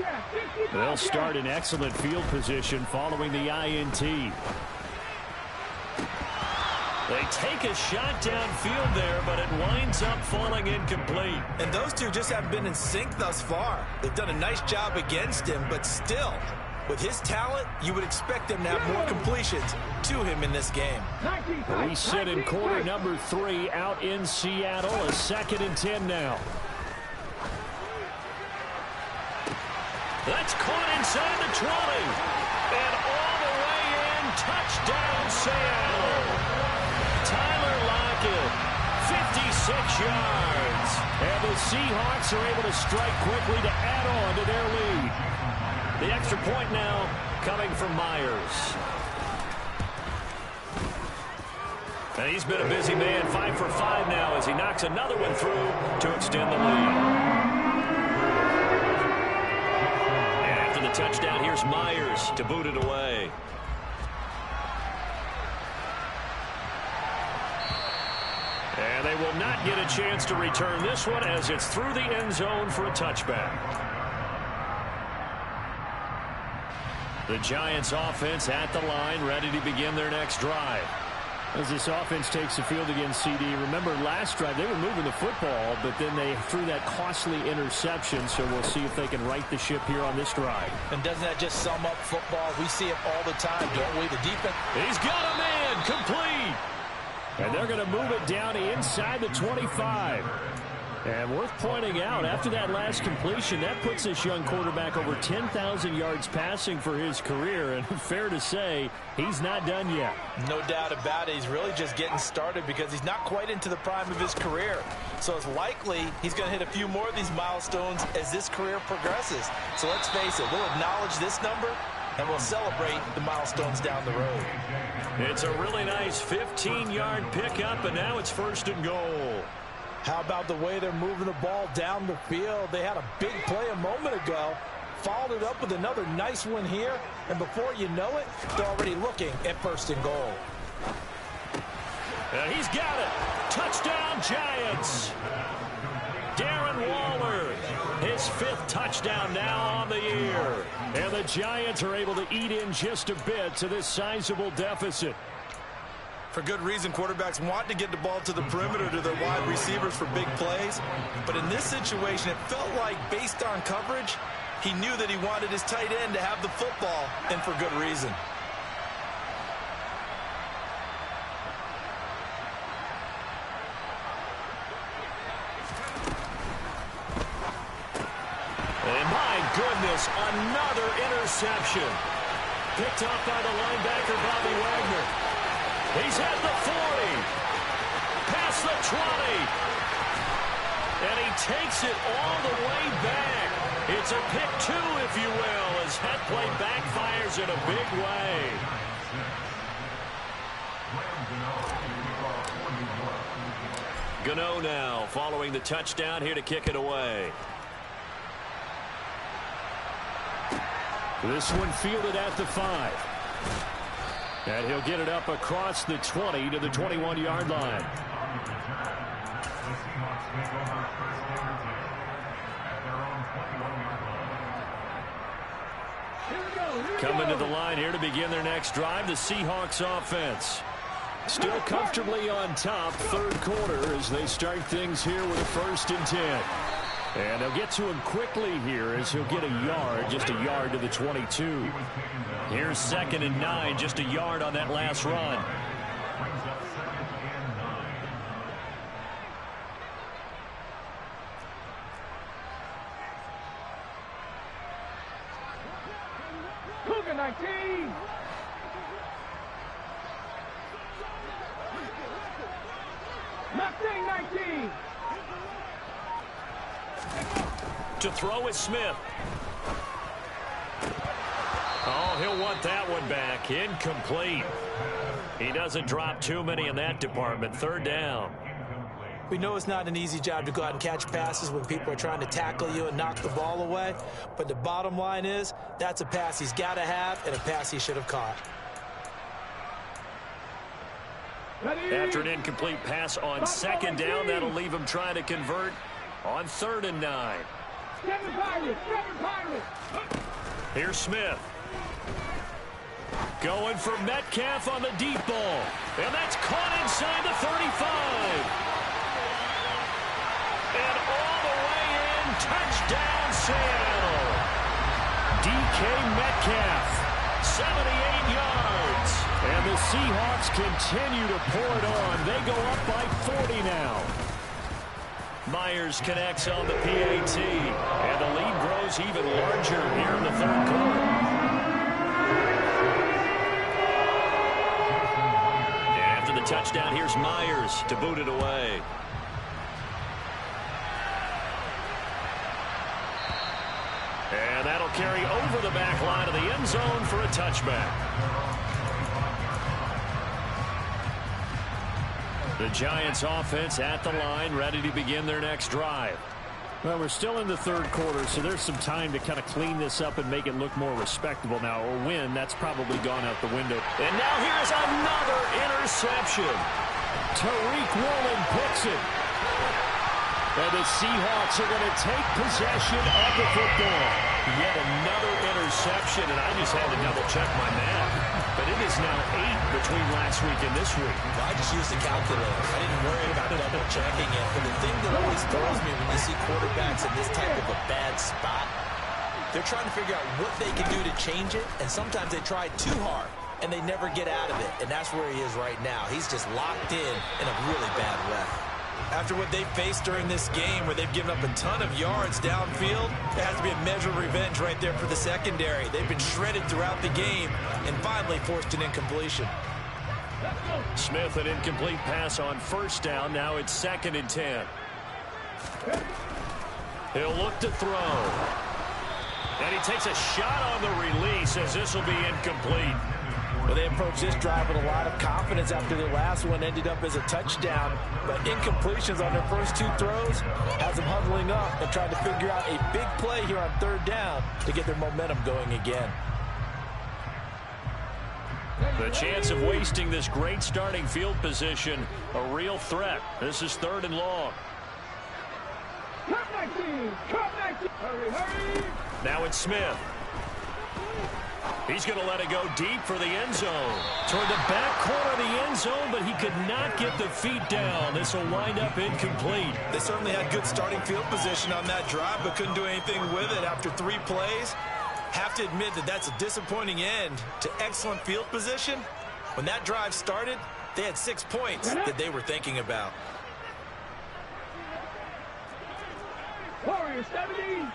They'll start in excellent field position following the INT. They take a shot downfield there, but it winds up falling incomplete. And those two just haven't been in sync thus far. They've done a nice job against him, but still, with his talent, you would expect them to have more completions to him in this game. We sit in quarter number 3 out in Seattle. A 2nd and 10 now. That's caught inside the 20. And all the way in, touchdown Seattle. Tyler Lockett, 56 yards. And the Seahawks are able to strike quickly to add on to their lead. The extra point now coming from Myers. And he's been a busy man, 5 for 5 now as he knocks another one through to extend the lead. And after the touchdown, here's Myers to boot it away. And they will not get a chance to return this one as it's through the end zone for a touchback. The Giants offense at the line, ready to begin their next drive. As this offense takes the field against CD, remember last drive they were moving the football, but then they threw that costly interception, so we'll see if they can right the ship here on this drive. And doesn't that just sum up football? We see it all the time, don't we? The defense. He's got a man, complete. And they're going to move it down inside the 25. And worth pointing out, after that last completion, that puts this young quarterback over 10,000 yards passing for his career. And fair to say, he's not done yet. No doubt about it. He's really just getting started because he's not quite into the prime of his career. So it's likely he's going to hit a few more of these milestones as this career progresses. So let's face it, we'll acknowledge this number and we'll celebrate the milestones down the road. It's a really nice 15-yard pickup, and now it's 1st and goal. How about the way they're moving the ball down the field? They had a big play a moment ago, followed it up with another nice one here, and before you know it, they're already looking at 1st and goal. He's got it. Touchdown, Giants. Darren Waller, his 5th touchdown now on the year. And the Giants are able to eat in just a bit to this sizable deficit. For good reason, quarterbacks want to get the ball to the perimeter to their wide receivers for big plays. But in this situation, it felt like, based on coverage, he knew that he wanted his tight end to have the football, and for good reason. And my goodness, another interception. Picked off by the linebacker, Bobby Wagner. He's at the 40. Past the 20. And he takes it all the way back. It's a pick 2, if you will, as that play backfires in a big way. Gano now following the touchdown here to kick it away. This one fielded at the 5. And he'll get it up across the 20 to the 21-yard line. Coming to the line here to begin their next drive, the Seahawks offense. Still comfortably on top, 3rd quarter, as they start things here with a 1st and 10. And they'll get to him quickly here as he'll get a yard, just a yard to the 22. Here's 2nd and 9, just a yard on that last run. Cougar 19. Mustang 19. To throw is Smith. Oh, he'll want that one back. Incomplete. He doesn't drop too many in that department. 3rd down. We know it's not an easy job to go out and catch passes when people are trying to tackle you and knock the ball away. But the bottom line is, that's a pass he's got to have and a pass he should have caught. After an incomplete pass on 2nd down, that'll leave him trying to convert on 3rd and 9. Seven Pirates. Here's Smith. Going for Metcalf on the deep ball. And that's caught inside the 35. And all the way in, touchdown Seattle. DK Metcalf, 78 yards. And the Seahawks continue to pour it on. They go up by 40 now. Myers connects on the PAT. And the lead grows even larger here in the third quarter. After the touchdown, here's Myers to boot it away. And that'll carry over the back line of the end zone for a touchback. The Giants offense at the line, ready to begin their next drive. Well, we're still in the third quarter, so there's some time to kind of clean this up and make it look more respectable now. Or win, that's probably gone out the window. And now here's another interception. Tariq Woolen picks it. And the Seahawks are going to take possession of the football. Yet another interception, and I just had to double-check my math. But it is now 8 between last week and this week. Well, I just used the calculator. I didn't worry about double-checking it. But the thing that always throws me when you see quarterbacks in this type of a bad spot, they're trying to figure out what they can do to change it, and sometimes they try too hard, and they never get out of it. And that's where he is right now. He's just locked in a really bad way. After what they faced during this game where they've given up a ton of yards downfield, there has to be a measure of revenge right there for the secondary. They've been shredded throughout the game and finally forced an incompletion. Smith, an incomplete pass on first down. Now it's 2nd and 10. He'll look to throw. And he takes a shot on the release as this will be incomplete. Well, they approached this drive with a lot of confidence after their last one ended up as a touchdown. But incompletions on their first 2 throws has them huddling up and trying to figure out a big play here on 3rd down to get their momentum going again. The chance of wasting this great starting field position, a real threat. This is 3rd and long. Hurry, hurry! Now it's Smith. He's going to let it go deep for the end zone. Toward the back corner of the end zone, but he could not get the feet down. This will wind up incomplete. They certainly had good starting field position on that drive, but couldn't do anything with it after 3 plays. Have to admit that that's a disappointing end to excellent field position. When that drive started, they had 6 points that they were thinking about. Warrior 70.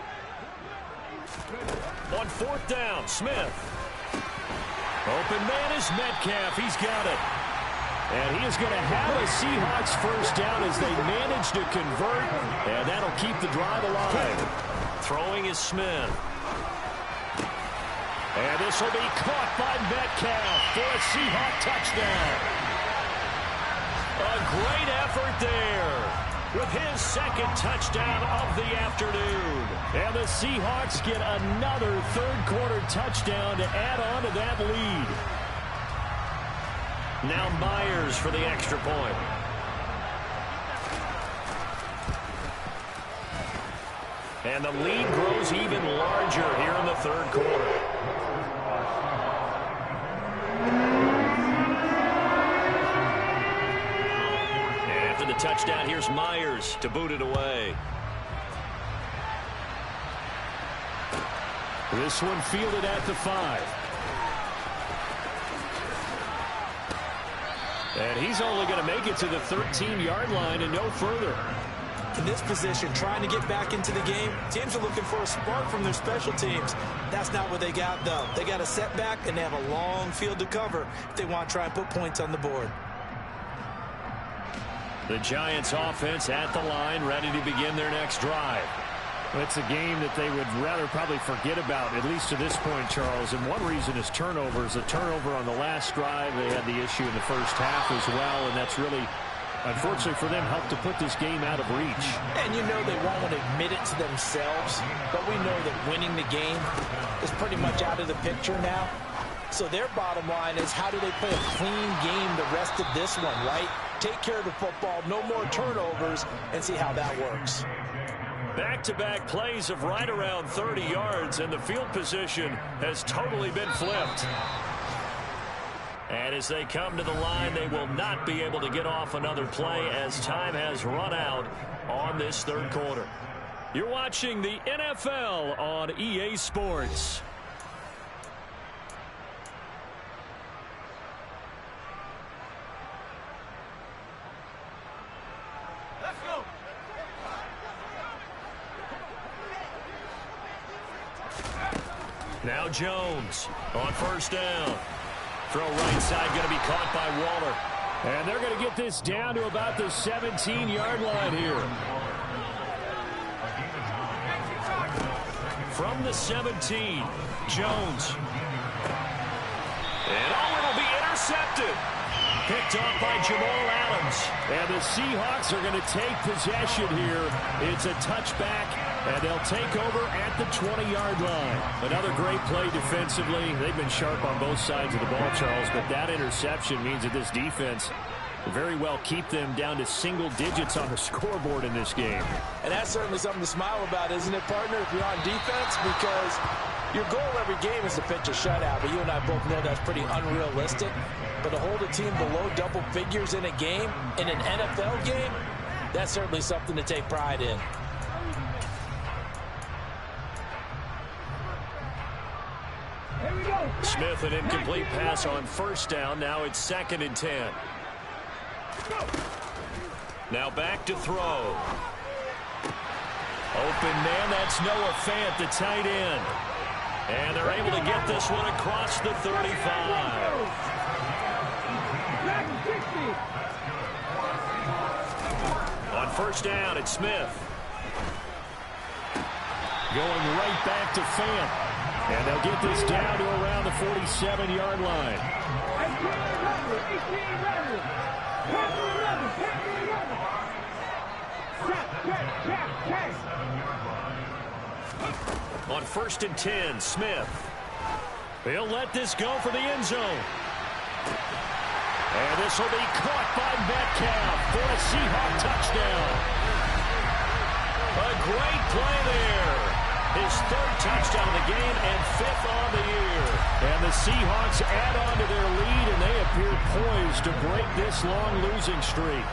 On 4th down, Smith. Open man is Metcalf. He's got it. And he is going to have a Seahawks first down as they manage to convert. And that'll keep the drive alive. Throwing is Smith. And this will be caught by Metcalf for a Seahawk touchdown. A great effort there with his 2nd touchdown of the afternoon. And the Seahawks get another 3rd quarter touchdown to add on to that lead. Now Myers for the extra point. And the lead grows even larger here in the 3rd quarter. After the touchdown, here's Myers to boot it away. This one fielded at the 5. And he's only going to make it to the 13-yard line and no further. In this position, trying to get back into the game, teams are looking for a spark from their special teams. That's not what they got, though. They got a setback, and they have a long field to cover if they want to try and put points on the board. The Giants offense at the line, ready to begin their next drive. Well, it's a game that they would rather probably forget about, at least to this point, Charles. And one reason is turnovers. A turnover on the last drive. They had the issue in the first half as well, and that's really, unfortunately for them, helped to put this game out of reach. And you know they won't admit it to themselves, but we know that winning the game is pretty much out of the picture now. So their bottom line is, how do they play a clean game the rest of this one, right? Take care of the football, no more turnovers, and see how that works. Back-to-back plays of right around 30 yards, and the field position has totally been flipped. And as they come to the line, they will not be able to get off another play as time has run out on this third quarter. You're watching the NFL on EA Sports. Let's go. Now Jones on first down. Throw right side going to be caught by Waller. And they're going to get this down to about the 17-yard line here. From the 17, Jones. And it'll be intercepted. Picked off by Jamal Adams. And the Seahawks are going to take possession here. It's a touchback, and they'll take over at the 20-yard line. Another great play defensively. They've been sharp on both sides of the ball, Charles, but that interception means that this defense will very well keep them down to single digits on the scoreboard in this game. And that's certainly something to smile about, isn't it, partner, if you're on defense? Because your goal every game is to pitch a shutout, but you and I both know that's pretty unrealistic. But to hold a team below double figures in a game, in an NFL game, that's certainly something to take pride in. Here we go. Smith, an incomplete pass on first down. Now it's 2nd and 10. Now back to throw. Open man, that's Noah Fant, the tight end. And they're able to get this one across the 35. On first down, it's Smith. Going right back to Fant. And they'll get this down to around the 47-yard line. 18, On 1st and 10, Smith. He'll let this go for the end zone. And this will be caught by Metcalf for a Seahawk touchdown. A great play there. His 3rd touchdown of the game and 5th on the year. And the Seahawks add on to their lead, and they appear poised to break this long losing streak.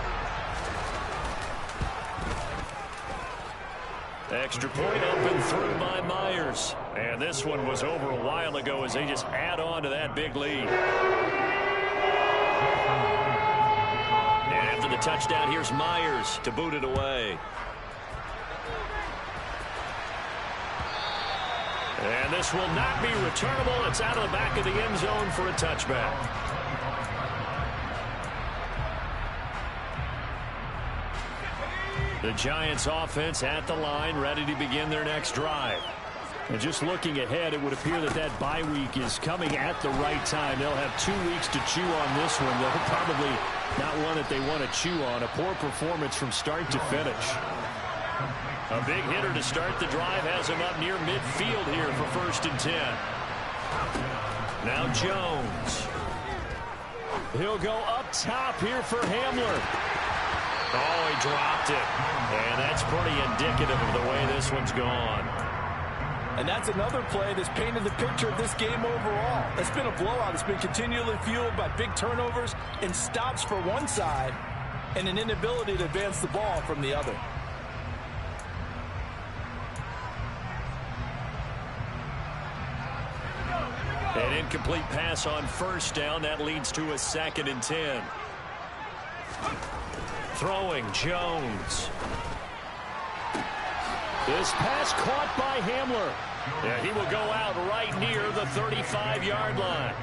Extra point up and through by Myers. And this one was over a while ago as they just add on to that big lead. And after the touchdown, here's Myers to boot it away. And this will not be returnable. It's out of the back of the end zone for a touchback. The Giants offense at the line, ready to begin their next drive. And just looking ahead, it would appear that that bye week is coming at the right time. They'll have 2 weeks to chew on this one. They'll probably not one that they want to chew on. A poor performance from start to finish. A big hitter to start the drive has him up near midfield here for 1st and 10. Now Jones. He'll go up top here for Hamler. Oh, he dropped it. And that's pretty indicative of the way this one's gone. And that's another play that's painted the picture of this game overall. It's been a blowout. It's been continually fueled by big turnovers and stops for one side and an inability to advance the ball from the other. An incomplete pass on first down. That leads to a 2nd and 10. Throwing Jones. This pass caught by Hamler. Yeah, he will go out right near the 35-yard line.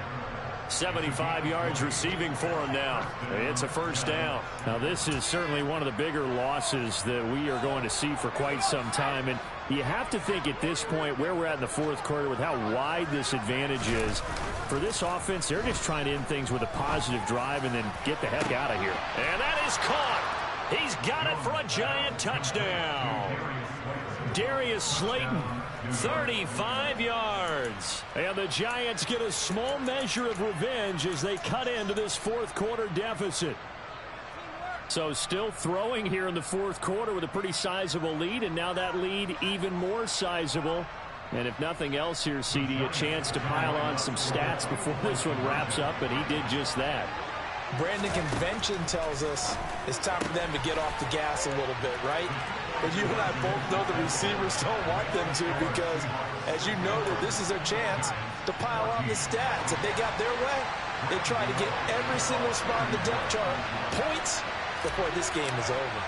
75 yards receiving for him now. It's a 1st down. Now, this is certainly one of the bigger losses that we are going to see for quite some time. And you have to think at this point where we're at in the 4th quarter with how wide this advantage is. For this offense, they're just trying to end things with a positive drive and then get the heck out of here. And that is caught. He's got it for a Giant touchdown. Darius Slayton, 35 yards. And the Giants get a small measure of revenge as they cut into this 4th quarter deficit. So still throwing here in the 4th quarter with a pretty sizable lead, and now that lead even more sizable And if nothing else here, CD, a chance to pile on some stats before this one wraps up, and he did just that. Brandon, convention tells us it's time for them to get off the gas a little bit, right? But you and I both know the receivers don't want them to because, as you noted, this is their chance to pile on the stats. If they got their way, they try to get every single spot in the depth chart points before this game is over.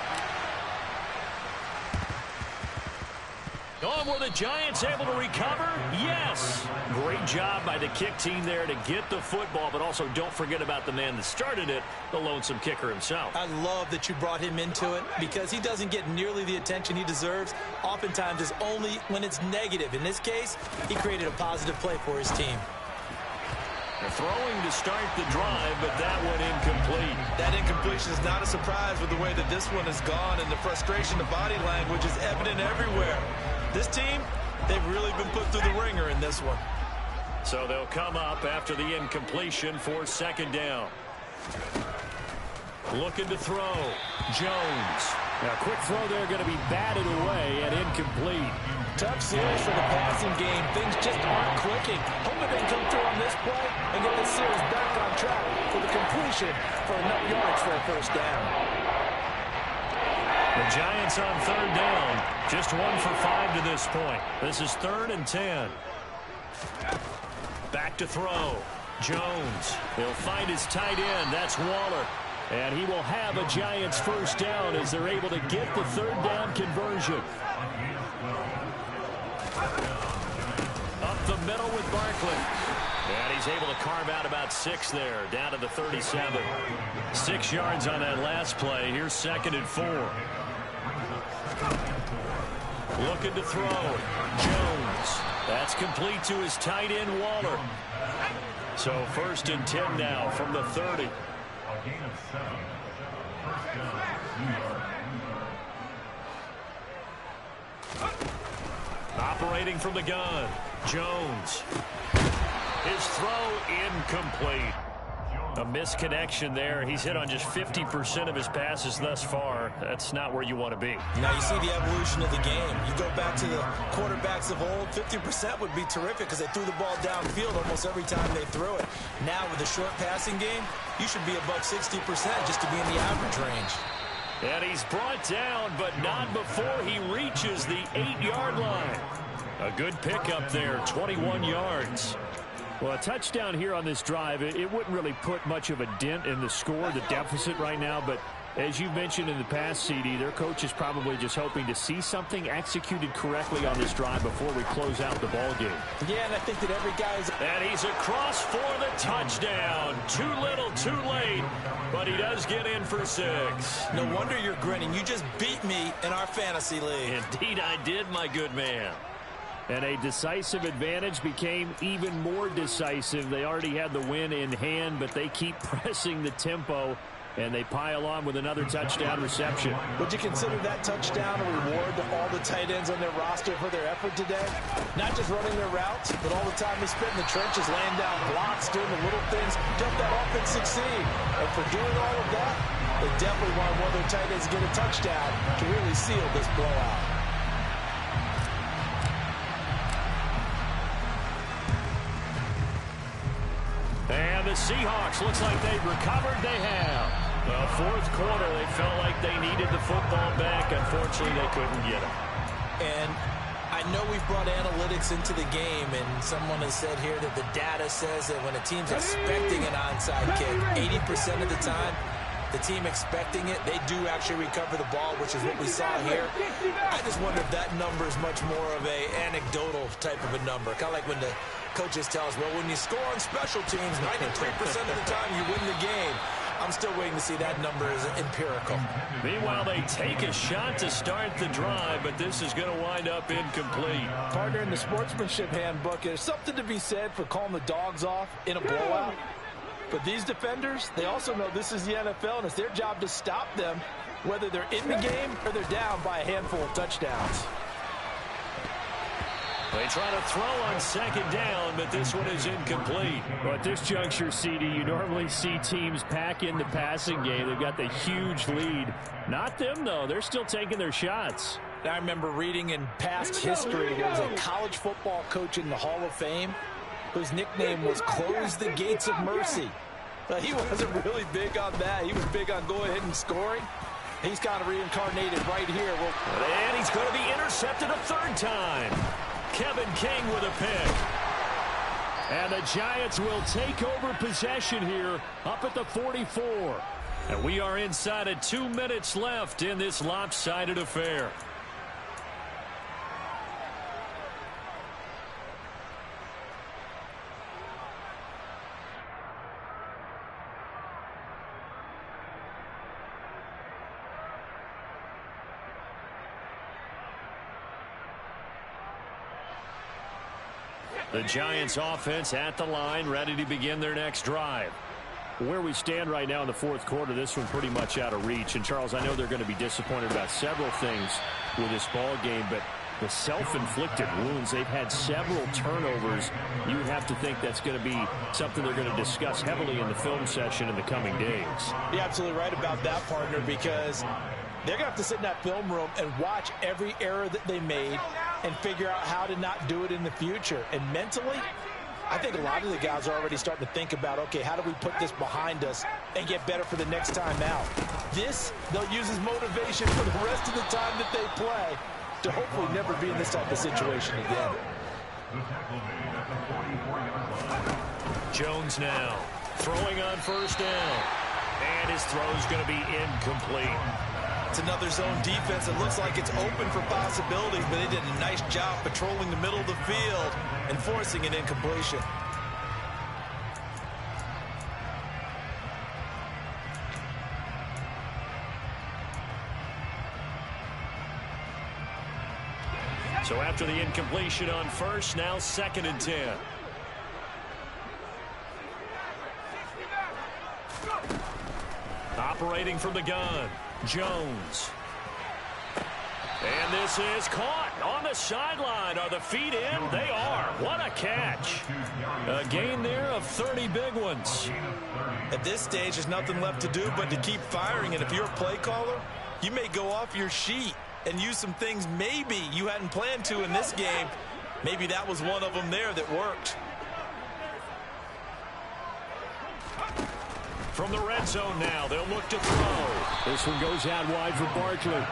Oh, were the Giants able to recover? Yes. Great job by the kick team there to get the football, but also don't forget about the man that started it, the lonesome kicker himself. I love that you brought him into it because he doesn't get nearly the attention he deserves. Oftentimes it's only when it's negative. In this case, he created a positive play for his team. Throwing to start the drive, but that one incomplete. That incompletion is not a surprise with the way that this one has gone, and the frustration, the body language is evident everywhere. This team, they've really been put through the ringer in this one. So they'll come up after the incompletion for second down. Looking to throw. Jones. Now, quick throw there going to be batted away and incomplete. Tough series for the passing game. Things just aren't clicking. Hoping they can come through on this play and get this series back on track for the completion for enough yards for a first down. The Giants on third down. Just 1 for 5 to this point. This is 3rd and 10. Back to throw. Jones. He'll find his tight end. That's Waller. And he will have a Giants first down as they're able to get the third down conversion. Up the middle with Barkley. And he's able to carve out about 6 there, down to the 37. 6 yards on that last play. Here's 2nd and 4. Looking to throw. Jones. That's complete to his tight end, Waller. So 1st and 10 now from the 30. Operating from the gun. Jones. His throw incomplete. A misconnection there. He's hit on just 50% of his passes thus far. That's not where you want to be. Now you see the evolution of the game. You go back to the quarterbacks of old, 50% would be terrific because they threw the ball downfield almost every time they threw it. Now with the short passing game, you should be above 60% just to be in the average range. And he's brought down, but not before he reaches the 8-yard line. A good pickup there, 21 yards. Well, a touchdown here on this drive, it wouldn't really put much of a dent in the score, the deficit right now. But as you mentioned in the past, CD, their coach is probably just hoping to see something executed correctly on this drive before we close out the ball game. Yeah, and I think that every guy is... And he's across for the touchdown. Too little, too late, but he does get in for 6. No wonder you're grinning. You just beat me in our fantasy league. Indeed I did, my good man. And a decisive advantage became even more decisive. They already had the win in hand, but they keep pressing the tempo, and they pile on with another touchdown reception. Would you consider that touchdown a reward to all the tight ends on their roster for their effort today? Not just running their routes, but all the time they spent in the trenches, laying down blocks, doing the little things to help that offense succeed. And for doing all of that, they definitely want one of their tight ends to get a touchdown to really seal this blowout. And the Seahawks, looks like they've recovered. They have. The 4th quarter, they felt like they needed the football back. Unfortunately, they couldn't get it. And I know we've brought analytics into the game, and someone has said here that the data says that when a team's expecting an onside kick, 80% of the time, the team expecting it, they do actually recover the ball, which is what we saw here. I just wonder if that number is much more of a anecdotal type of a number. Kind of like when the coaches tell us, well, when you score on special teams, 93% of the time you win the game. I'm still waiting to see that number is empirical. Meanwhile, they take a shot to start the drive, but this is going to wind up incomplete. Partner, in the sportsmanship handbook, there's something to be said for calling the dogs off in a blowout. But these defenders, they also know this is the NFL, and it's their job to stop them, whether they're in the game or they're down by a handful of touchdowns. They try to throw on 2nd down, but this one is incomplete. Well, at this juncture, CD, you normally see teams pack in the passing game. They've got the huge lead. Not them, though. They're still taking their shots. I remember reading in past history, there was a college football coach in the Hall of Fame whose nickname was Close the Gates of Mercy. But he wasn't really big on that. He was big on go ahead and scoring. He's kind of reincarnated right here. And he's going to be intercepted a third time. Kevin King with a pick. And the Giants will take over possession here up at the 44. And we are inside of 2 minutes left in this lopsided affair. The Giants offense at the line, ready to begin their next drive. Where we stand right now in the fourth quarter, this one pretty much out of reach. And, Charles, I know they're going to be disappointed about several things with this ball game, but the self-inflicted wounds, they've had several turnovers. You have to think that's going to be something they're going to discuss heavily in the film session in the coming days. You're absolutely right about that, partner, because they're going to have to sit in that film room and watch every error that they made and figure out how to not do it in the future. And mentally, I think a lot of the guys are already starting to think about, okay, how do we put this behind us and get better for the next time out? This, they'll use as motivation for the rest of the time that they play to hopefully never be in this type of situation again. Jones now throwing on first down. And his throw's going to be incomplete. It's another zone defense. It looks like it's open for possibilities, but they did a nice job patrolling the middle of the field and forcing an incompletion. So after the incompletion on first, now 2nd and 10. Operating from the gun, Jones. And this is caught on the sideline. Are the feet in? They are. What a catch. A gain there of 30 big ones. At this stage, there's nothing left to do but to keep firing. And if you're a play caller, you may go off your sheet and use some things maybe you hadn't planned to in this game. Maybe that was one of them there that worked. From the red zone now, they'll look to throw. This one goes out wide for Barkley.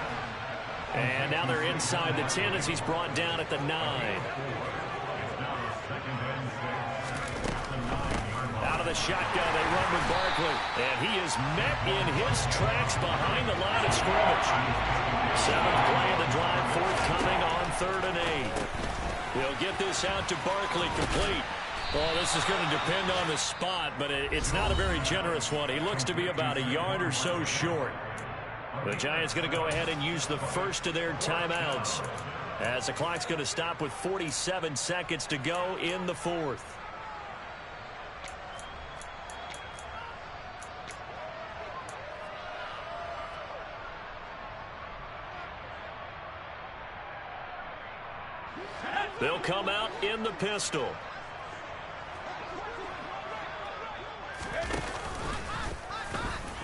And now they're inside the 10 as he's brought down at the 9. Out of the shotgun, they run with Barkley. And he is met in his tracks behind the line of scrimmage. 7th play of the drive, forthcoming on 3rd and 8. He'll get this out to Barkley complete. Well, this is going to depend on the spot, but it's not a very generous one. He looks to be about a yard or so short. The Giants going to go ahead and use the first of their timeouts as the clock's going to stop with 47 seconds to go in the 4th. They'll come out in the pistol.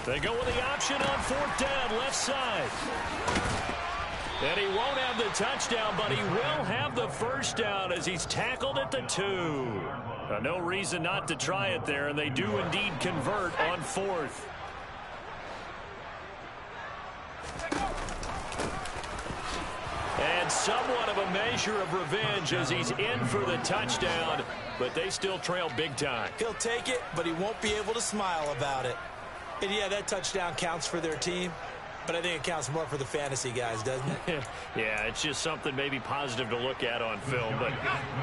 They go with the option on 4th down, left side. And he won't have the touchdown, but he will have the first down as he's tackled at the 2. No reason not to try it there, and they do indeed convert on 4th. And somewhat of a measure of revenge as he's in for the touchdown, but they still trail big time. He'll take it, but he won't be able to smile about it. And yeah, that touchdown counts for their team, but I think it counts more for the fantasy guys, doesn't it? Yeah, it's just something maybe positive to look at on film, but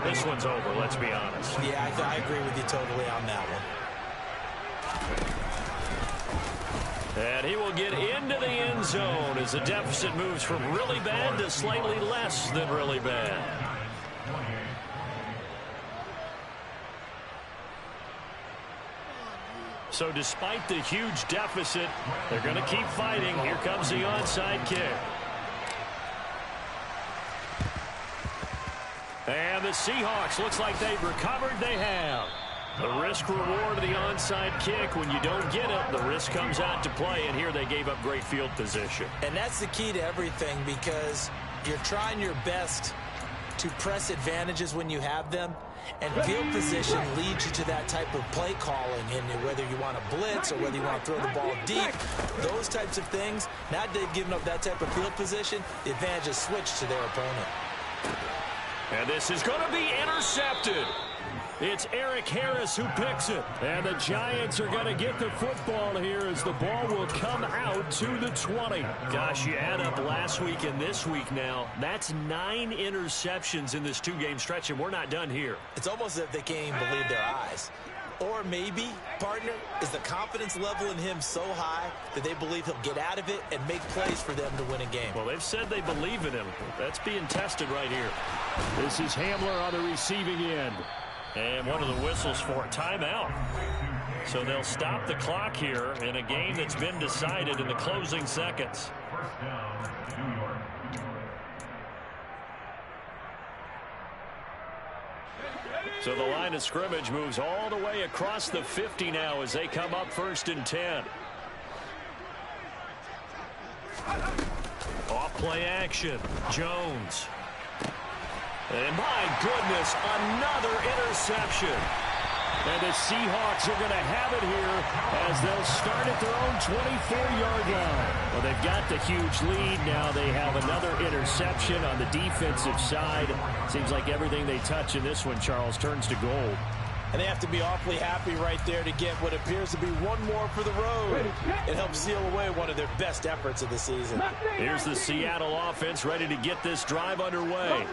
this one's over, let's be honest. Yeah, I agree with you totally on that one. And he will get into the end zone as the deficit moves from really bad to slightly less than really bad. So despite the huge deficit, they're going to keep fighting. Here comes the onside kick. And the Seahawks, looks like they've recovered. They have. The risk-reward of the onside kick, when you don't get it, the risk comes out to play, and here they gave up great field position. And that's the key to everything, because You're trying your best to press advantages when you have them, and field position leads you to that type of play calling, and whether you want to blitz or whether you want to throw the ball deep, those types of things. Now they've given up that type of field position, the advantage is switched to their opponent. And this is going to be intercepted. It's Eric Harris who picks it. And the Giants are going to get the football here as the ball will come out to the 20. Gosh, you add up last week and this week now. That's 9 interceptions in this 2-game stretch, and we're not done here. It's almost as if they can't even believe their eyes. Or maybe, partner, is the confidence level in him so high that they believe he'll get out of it and make plays for them to win a game. Well, they've said they believe in him. That's being tested right here. This is Hamler on the receiving end. And one of the whistles for a timeout. So they'll stop the clock here in a game that's been decided in the closing seconds. So the line of scrimmage moves all the way across the 50 now as they come up 1st and 10. Off play action. Jones. And my goodness, another interception. And the Seahawks are going to have it here as they'll start at their own 24-yard line. Well, they've got the huge lead. Now they have another interception on the defensive side. Seems like everything they touch in this one, Charles, turns to gold. And they have to be awfully happy right there to get what appears to be one more for the road. It helps seal away one of their best efforts of the season. Here's the Seattle offense ready to get this drive underway.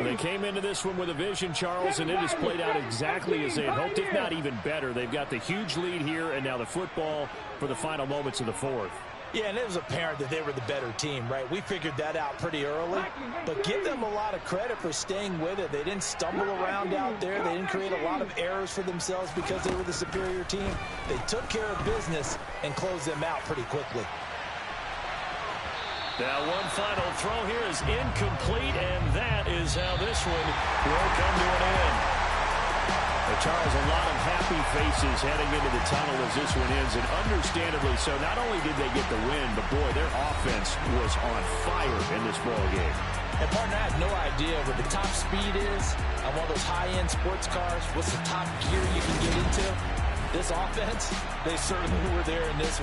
They came into this one with a vision, Charles, and it has played out exactly as they had hoped, if not even better. They've got the huge lead here, and now the football for the final moments of the 4th. Yeah, and it was apparent that they were the better team, right? We figured that out pretty early, but give them a lot of credit for staying with it. They didn't stumble around out there. They didn't create a lot of errors for themselves because they were the superior team. They took care of business and closed them out pretty quickly. Now one final throw here is incomplete, and that is how this one will come to an end. Charles, a lot of happy faces heading into the tunnel as this one ends, and understandably so. Not only did they get the win, but boy, their offense was on fire in this ball game. And partner, I have no idea what the top speed is on one of those high-end sports cars. What's the top gear you can get into? This offense, they certainly were there in this one.